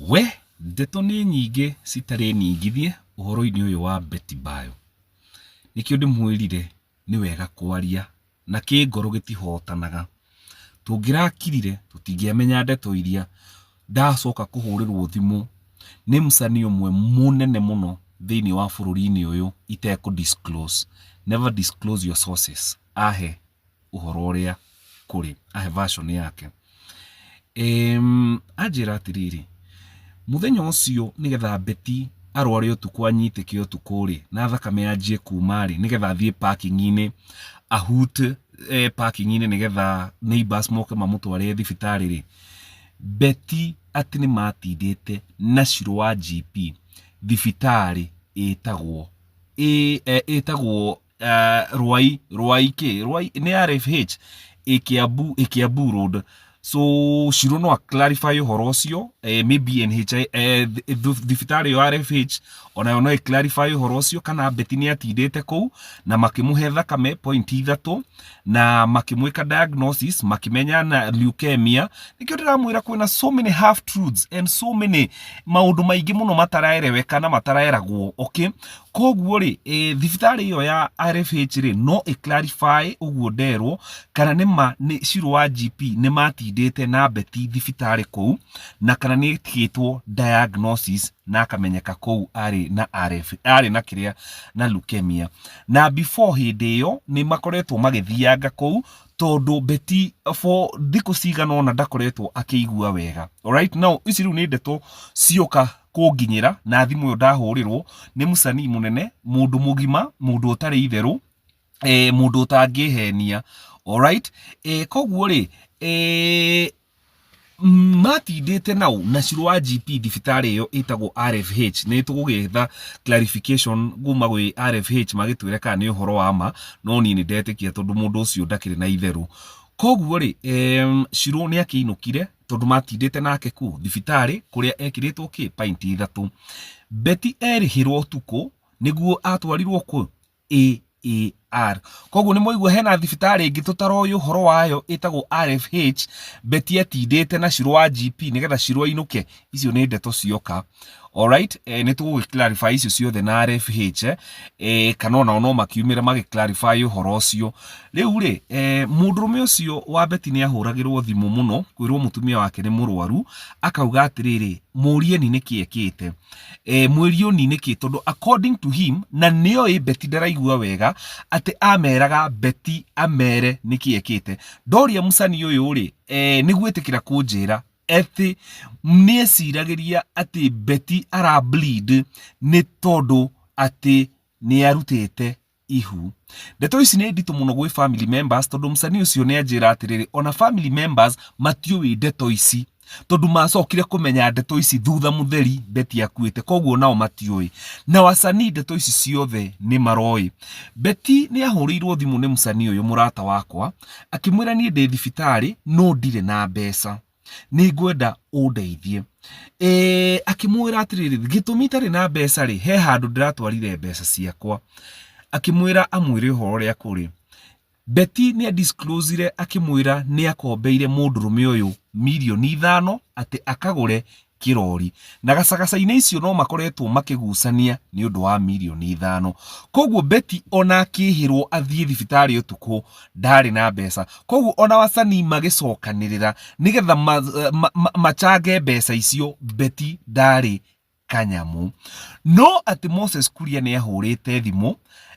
We ndeto nĩ nyingĩ citarĩ nyingithie ũhoro-inĩ ũyũ wa Beti Bayo. Nĩkĩo ndĩmwĩrire nĩ wega kwaria na kĩngoro gĩtihotanaga. Tũngĩrakirire tũtingĩamenya ndeto iria ndacoka kũhũrĩrwo thimũ nĩ mũcani ũmwe mũnene mũno thĩinĩ wa bũrũri-inĩ ũyũ itekũ disclose. Never disclose your sources. Ahe ũhoro ũrĩa kũrĩ, ahe version yake. Anjĩra atĩrĩrĩ, muthenya ũcio nĩgetha Beti arware ũtukũ anyitĩke ũtukũ rĩ na thakame yanjie kuma rĩ nĩgetha athiĩ parking-inĩ ahute parking-inĩ nĩgetha neighbors moke mamũtware thibitarĩ rĩ, Beti atĩ nĩ matindĩte na Shirũ wa GP thibitarĩ ĩtagwo Rwai nĩ RFH Kiambu Road. So Shirũ no clarify ũhoro ũcio, maybe NHI thibitarĩ ya RFH onayo no clarify ũhoro ũcio kana Beti nĩ atindĩte kũu na makĩmũhe thakame point 3 na makĩmwĩka diagnosis makĩmenya na leukemia. Nĩkĩo ndĩramwĩra kwĩna so many half truths and so many maũndũ maingĩ mũno mataraereweka na mataraeragwo. Okay, koguo rĩ thibitarĩ ĩyo ya RFH rĩ no clarify ũguo nderwo kana nĩ Shirũ wa GP nĩ matindĩte na Beti thibitarĩ kũu na kana nĩ ĩtigĩtwo diagnosis na akamenyeka kũu arĩ na kĩrĩa na leukemia. Na before hĩndĩ ĩyo nĩ makoretwo magĩthianga kũu tondũ Beti for thikũ cigana ũna ndakoretwo akĩigua wega. Alright, now ici rĩu nĩ ndeto cioka kũnginyĩra na thimũ ĩyo ndahũrĩrwo nĩ mũcani mũnene, mũndũ mũgima, mũndũ ũtarĩ itherũ, mũndũ ũtangĩhenia. Alright, koguo rĩ matindĩte nau na Shirũ wa GP thibitarĩ ĩyo ĩtagwo RFH. Nĩ tũgũgetha clarification kuma gwĩ RFH magĩtwĩre kana nĩ ũhoro wa ma, no niĩ nĩ ndetĩkia tondũ mũndũ ũcio ndakĩrĩ na itherũ. Koguo rĩ Shirũ nĩ akĩinũkire tondũ matindĩte nake kũu thibitarĩ kũrĩa ekĩrĩtwo point 3. Beti erĩhĩrwo ũtukũ nĩguo atwarirwo kũ AAR. Koguo nĩ mũigua hena thibitarĩ ĩngĩ tũtaroĩ ũhoro wayo ĩtagwo RFH. Beti atindĩte na Shirũ wa GP nĩgetha Shirũ ainũke. Icio nĩ ndeto cioka. Alright, nĩ tũgũ clarify icio ciothe na RFH kana ona no makiumĩra magĩ clarify ũhoro ũcio. Rĩu rĩ mũndũrũme ũcio wa Beti nĩ ahũragĩrwo thimũ mũno kwĩrwo mũtumia wake nĩ mũrwaru, akauga atĩrĩrĩ mũrieni nĩkĩ ekĩte, mwĩrioni nĩkĩ, tondũ according to him na nĩoĩ Beti ndaraigua wega atĩ ameraga Beti amere nĩkĩ ekĩte. Ndoria mũcani ũyũ rĩ nĩ gwĩtĩkĩra kũnjĩra atĩ nĩeciragĩria atĩ Beti ara bleed nĩ tondũ atĩ nĩ arutĩte ihu. Ndeto ici nĩ nditũ mũno gwĩ family members tondũ mũcani ũcio nĩ anjĩra atĩrĩrĩ ona family members matiũĩ ndeto ici tondũ macokire kũmenya ndeto ici thutha mũtheri Beti akuĩte, koguo nao matiũĩ. Na wacani ndeto ici ciothe nĩ maroĩ. Beti nĩ ahũrĩirwo thimũ nĩ mũcani ũyũ mũrata wakwa akĩmwĩra niĩ ndĩ thibitarĩ no ndirĩ na mbeca, nĩ ngwenda ũndeithie. Akĩmwĩra atĩrĩrĩ gĩtũmi itarĩ na mbeca rĩ he handũ ndĩratwarire mbeca ciakwa. Akĩmwĩra amwĩre ũhoro ũrĩa kũrĩ. Beti nĩ disclosire akĩmwĩra nĩ akombeire mũndũrũme ũyũ mirioni 5 atĩ akagũre kĩrori, na gacagaca-inĩ icio no makoretwo makĩgucania nĩ ũndũ wa mirioni 5. Koguo Beti ona akĩhĩrwo athiĩ thibitarĩ ũtukũ ndarĩ na mbeca, koguo ona wacani magĩcokanĩrĩra nĩgetha machange mbeca icio Beti ndarĩ kanyamu. No atĩ Moses Kuria nĩ ahũrĩte thimũ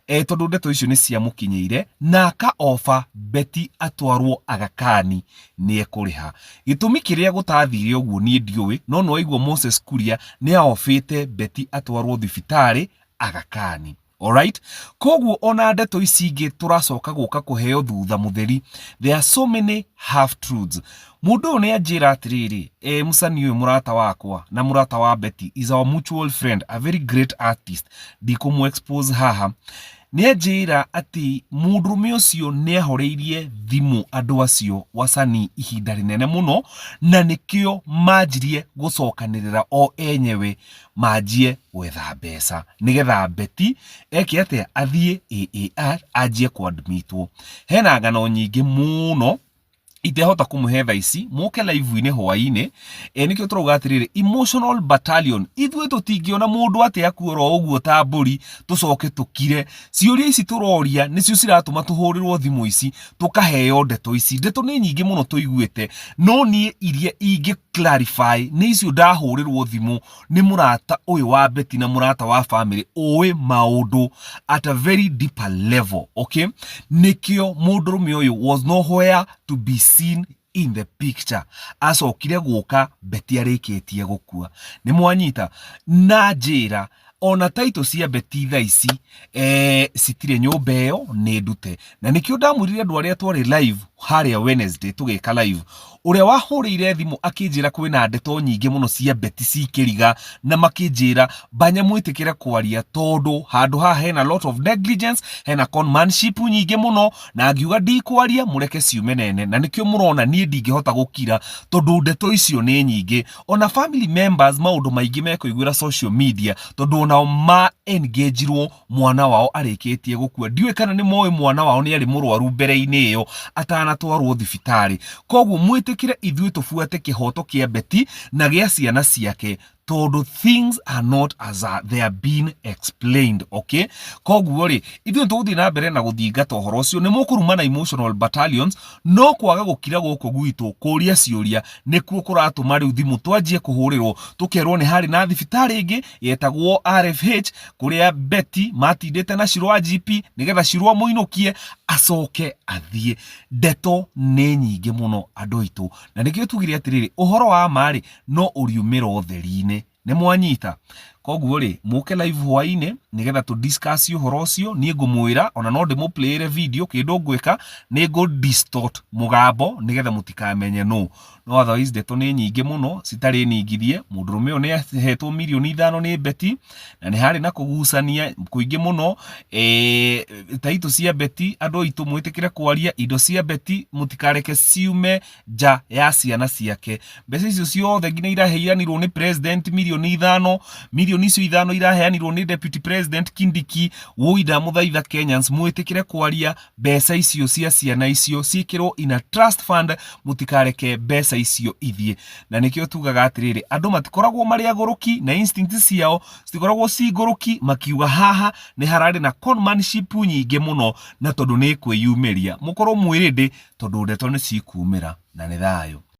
tondũ ndeto icio nĩ ciamũkinyĩire na aka offer Beti atwarwo Aga Khan nĩ ekũrĩha. Gĩtũmi kĩrĩa gũtathire ũguo niĩ ndiũĩ, no no aigua Moses Kuria nĩ aofĩte Beti atwarwo thibitarĩ Aga Khan. Alright, koguo ona ndeto ici ingĩ tũracoka gũka kũheo thutha mũtheri. There are so many half truths. Mũndũ ũyũ nĩ anjĩra atĩrĩrĩ mũcani ũyũ mũrata wakwa na mũrata wa Beti is our mutual friend, a very great artist, ndikũmũ expose haha. Nĩ anjĩra atĩ mũndũrũme ũcio nĩ ahoreirie thimũ andũ acio wacani ihinda rĩnene mũno na nĩkĩo manjirie gũcokanĩrĩra o enyewe manjie gwetha mbeca nĩgetha Beti eke atĩa athiĩ AAR anjie kũadmitwo. Hena ngano nyingĩ mũno itehota kumuhe thaa ici muke live-inĩ hwainĩ nikĩo tũrauga atĩrĩrĩ emotional battalion ithuĩ tũtingĩona mũndũ atĩ akuora ũguo ta mbũri tũcoke tũkire. Ciũria ici tũroria nĩcio ciratũma tũhũrĩrwo thimũ ici tũkaheo ndeto ici. Ndeto nĩ nyingĩ mũno tũiguĩte, no niĩ iria ingĩ clarify nĩ icio ndahũrĩrwo thimũ nĩ mũrata ũyũ wa Betty na mũrata wa family ũĩ maũndũ at a very deeper level. Okay, nikĩo mũndũrũme ũyũ was nowhere to be seen in the picture. Acokire gũka Betty arĩkĩtie gũkua. Nĩ mwanyita na njĩra ona title cia Betty thaa ici citirĩ nyũmba ĩyo nĩ ndute. Na nikĩo ndamwĩrire andũ arĩa twarĩ live harĩa Wednesday tũgĩka live, ũrĩa wahũrĩire thimũ akĩnjĩra kwĩna ndeto nyingĩ mũno cia Betty cikĩriga, na makĩnjĩra banya mwĩtĩkĩre kwaria tondũ handũ haha hena lot of negligence, hena conmanship nyingĩ mũno, na ngiuga ndikwaria mũreke ciume nene. Na nikĩo mũrona niĩ ndingĩhota gũkira tondũ ndeto icio nĩ nyingĩ. Ona family members maũndũ maingĩ mekũiguĩra social media tondũ onao ma engage-irwo mwana wao arĩkĩtie gũkua. Ndiũĩ kana nĩ moĩ mwana wao nĩ arĩ mũrwaru mbere-inĩ ĩyo atanatwarwo thibitarĩ. Koguo mwĩtĩkĩre ithuĩ tũbuate kĩhoto kĩa Betty na gĩa ciana ciake tondũ things are not as they are being explained. Okay, koguo rĩ ithuĩ tũgũthiĩ na mbere na gũthingata ũhoro ũcio. Nĩ mũkũruma na emotional battalions, no kwaga gũkira gũkũ gwitũ kũria ciũria nĩkuo kũratũma rĩu thimũ twanjie kũhũrĩrwo tũkerwo nĩ harĩ na thibitarĩ ĩngĩ yetagwo RFH kũrĩa Betty matindĩte na Shirũ wa GP nĩgetha Shirũ amũinũkie acoke athiĩ. Ndeto nĩ nyingĩ mũno andũ aitũ, na nĩkĩo tugire atĩrĩrĩ ũhoro wa marĩ no ũriumĩra ũtheri-inĩ. Nĩ mwanyita, koguo rĩ mũke live hwainĩ nĩgetha tũ discuss ũhoro ũcio. Niĩ ngũmwĩra ona no ndĩmũplayere video, kĩndũ ngwĩka nĩ ngũ distort mũgambo nĩgetha mũtikamenye no otherwise ndeto nĩ nyingĩ mũno citarĩ ningithie. Mũndũrũme ũyũ nĩ ahetwo mirioni 5 nĩ Betty na nĩ harĩ na kũgucania kũingĩ mũno. Title cia Betty andũ aitũ mwĩtĩkĩre kwaria, indo cia Betty mũtikareke ciume nja ya ciana ciake. Mbeca icio ciothe nginya iraheanirwo nĩ president mirioni 5, mirioni icio 5 iraheanirwo nĩ deputy president Kindiki. Woi ndamũthaitha Kenyans mwĩtĩkĩre kwaria, mbeca icio cia ciana icio ciĩkĩrwo in a trust fund, mũtikareke mbeca icio ithie. Na nĩkĩo tugaga atĩrĩrĩ andũ matikoragwo marĩ agũrũki na instinct ciao citikoragwo ci ngũrũki, makiuga haha nĩ hararĩ na conmanship nyingĩ mũno, na tondũ nĩ kwĩyumĩria mũkorwo mwĩrĩndĩ tondũ ndeto nĩ cikumĩra na nĩ thayũ.